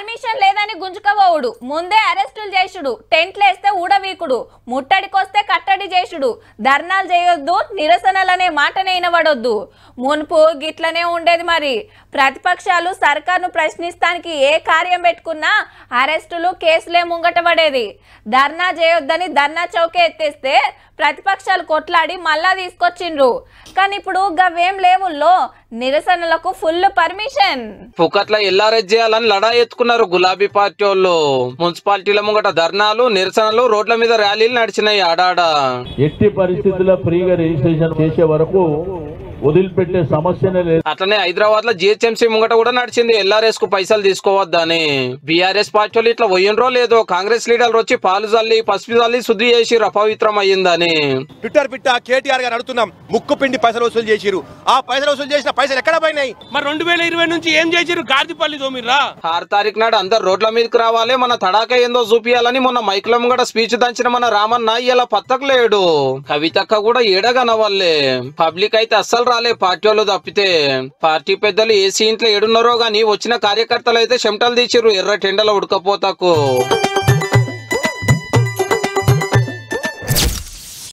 Permission లేదని గుంజుకపోవుడు, ముందే అరెస్టులు చేసుడు, టెంట్లేస్తే ఊడవీకుడు, ముట్టడికొస్తే కట్టడి చేసుడు, ధర్నాలు చేయొద్దు, నిరసనలనే మాటనే వినబడొద్దు. మున్పు గిట్లనే ఉండేది. మరి ప్రతిపక్షాలు సర్కార్ను ప్రశ్నిస్తానికి ఏ కార్యం పెట్టుకున్నా అరెస్టులు, కేసులే ముంగట పడేది. ధర్నా చేయొద్దని ధర్నా చౌకే ఎత్తేస్తే ప్రతిపక్షాలు కొట్లాడి మళ్ళా తీసుకొచ్చిండ్రు. కానీ ఇప్పుడు గవేం లేవుల్లో నిరసనలకు ఫుల్ పర్మిషన్. పుకట్ల ఎల్ఆర్ఎస్ చేయాలని లడా ఎత్తుకున్నారు గులాబీ పార్టీ వాళ్ళు. మున్సిపాలిటీల ముంగట ధర్నాలు, నిరసనలు, రోడ్ల మీద ర్యాలీలు నడిచినాయి ఆడాడ. ఎట్టి పరిస్థితుల్లో ఫ్రీగా రిజిస్ట్రేషన్ చేసే వరకు వదిలిపెట్టే సమస్యనే లేదు. అట్లనే హైదరాబాద్ లో జిహెచ్ఎంసీ ముంగట కూడా నడిచింది ఎల్ఆర్ఎస్ కు పైసలు తీసుకోవద్దని. బీఆర్ఎస్ పార్టీ వాళ్ళు ఇట్లా పోయినరో లేదో కాంగ్రెస్ లీడర్లు వచ్చి పాలు చల్లి పసుపు చల్లి శుద్ధి చేసి అపవిత్రం అయ్యిందని ట్విట్టర్ పిట్ట కేటీఆర్ గారు అడుగుతున్నాం. ముక్కు పిండి పైసలు వసూలు చేసిరు. ఆ పైసలు వసూలు చేసిన పైసలు ఎక్కడ పోయినాయి? మరి 2020 నుంచి ఏం చేసిరు? గార్దిపల్లి తోమిర్రా? 6 తారీఖు నాడు అందరు రోడ్ల మీదకి రావాలి, మన తడాక ఏందో చూపియాలని మొన్న మైకుల ముంగట స్పీచ్ దంచిన మన రామన్న ఇలా పత్తకు లేడు. కవితక్క కూడా ఏడగనవల్లే. పబ్లిక్ అయితే అస్సలు రాలే పార్టీ వాళ్ళు తప్పితే. పార్టీ పెద్దలు ఏసీ ఇంట్లో ఏడున్నారో గాని వచ్చిన కార్యకర్తలు అయితే చెమటలు తీసిర్రు ఎర్ర టెండల ఉడకపోతాకు.